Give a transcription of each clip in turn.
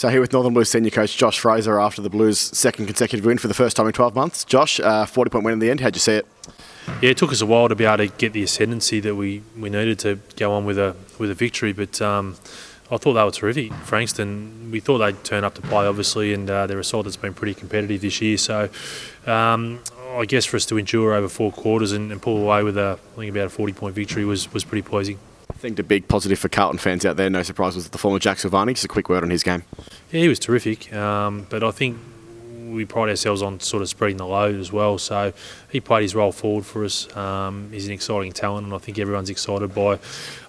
So here with Northern Blues senior coach Josh Fraser after the Blues' second consecutive win for the first time in 12 months. Josh, 40-point win in the end. How'd you see it? Yeah, it took us a while to be able to get the ascendancy that we needed to go on with a victory, but I thought they were terrific. Frankston, we thought they'd turn up to play, obviously, and their assault has been pretty competitive this year. So I guess for us to endure over 4 quarters and pull away with I think about a 40-point victory was pretty pleasing. I think the big positive for Carlton fans out there, no surprise, was the former Jack Silvani. Just a quick word on his game. Yeah, he was terrific, but I think we pride ourselves on sort of spreading the load as well. So he played his role forward for us. He's an exciting talent, and I think everyone's excited by,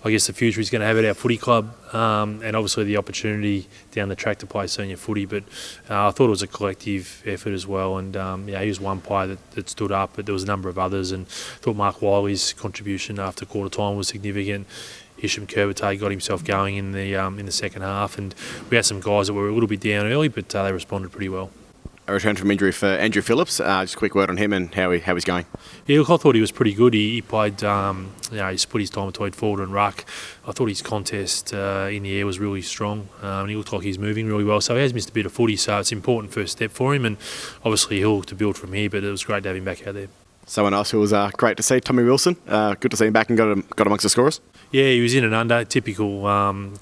I guess, the future he's going to have at our footy club, and obviously the opportunity down the track to play senior footy. But I thought it was a collective effort as well, and he was one player that stood up, but there was a number of others, and I thought Mark Wiley's contribution after quarter time was significant. Isham Kurbate got himself going in the second half, and we had some guys that were a little bit down early, but they responded pretty well. A return from injury for Andrew Phillips. Just a quick word on him and how he's going. Yeah, look, I thought he was pretty good. He played, he split his time between forward and ruck. I thought his contest in the air was really strong, and he looked like he's moving really well. So he has missed a bit of footy, so it's an important first step for him, and obviously he'll look to build from here, but it was great to have him back out there. Someone else who was great to see, Tommy Wilson. Good to see him back and got amongst the scorers. Yeah, he was in and under, typical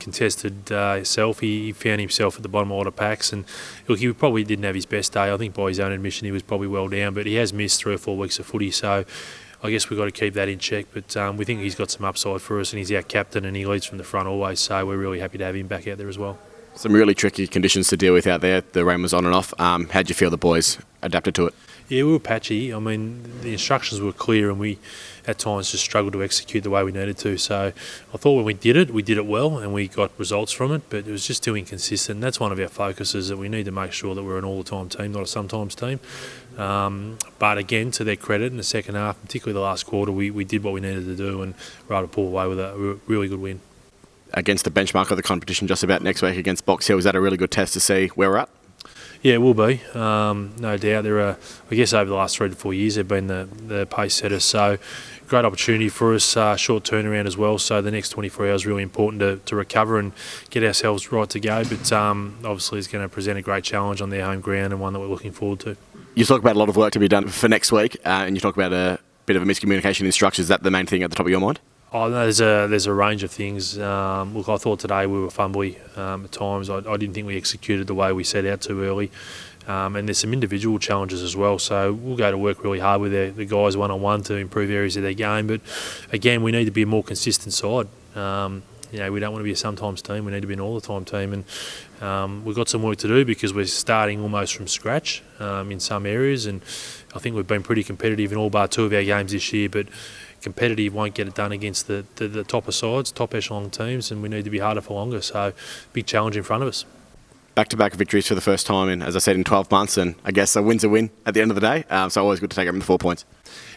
contested self. He found himself at the bottom of a lot of packs, and look, he probably didn't have his best day. I think by his own admission he was probably well down, but he has missed 3 or 4 weeks of footy, so I guess we've got to keep that in check. But we think he's got some upside for us, and he's our captain and he leads from the front always, so we're really happy to have him back out there as well. Some really tricky conditions to deal with out there. The rain was on and off. How'd you feel the boys adapted to it? Yeah, we were patchy. I mean, the instructions were clear, and we at times just struggled to execute the way we needed to. So I thought when we did it well, and we got results from it, but it was just too inconsistent. That's one of our focuses, that we need to make sure that we're an all-the-time team, not a sometimes team. But again, to their credit, in the second half, particularly the last quarter, we did what we needed to do and were able to pull away with a really good win. Against the benchmark of the competition just about next week against Box Hill, is that a really good test to see where we're at? Yeah, it will be, no doubt. There are, I guess, over the last 3 to 4 years, they've been the pace setters. So, great opportunity for us. Short turnaround as well. So, the next 24 hours is really important to recover and get ourselves right to go. But obviously, it's going to present a great challenge on their home ground, and one that we're looking forward to. You talk about a lot of work to be done for next week, and you talk about a bit of a miscommunication in structure. Is that the main thing at the top of your mind? Oh, no, there's a range of things. Look, I thought today we were fumbly at times. I didn't think we executed the way we set out to early. And there's some individual challenges as well. So we'll go to work really hard with the guys one-on-one to improve areas of their game. But again, we need to be a more consistent side. We don't want to be a sometimes team. We need to be an all-the-time team. And we've got some work to do because we're starting almost from scratch in some areas. And I think we've been pretty competitive in all but 2 of our games this year. But competitive won't get it done against the topper sides, top echelon teams, and we need to be harder for longer. So, big challenge in front of us. Back-to-back victories for the first time in, as I said, in 12 months, and I guess a win's a win at the end of the day. So always good to take home the 4 points.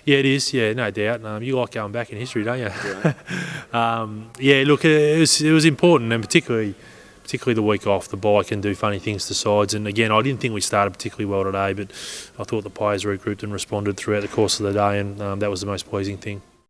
Yeah, it is. Yeah, no doubt. You like going back in history, don't you? Yeah. Look, it was important, and particularly the week off, the bye can do funny things to sides. And again, I didn't think we started particularly well today, but I thought the players regrouped and responded throughout the course of the day, and that was the most pleasing thing.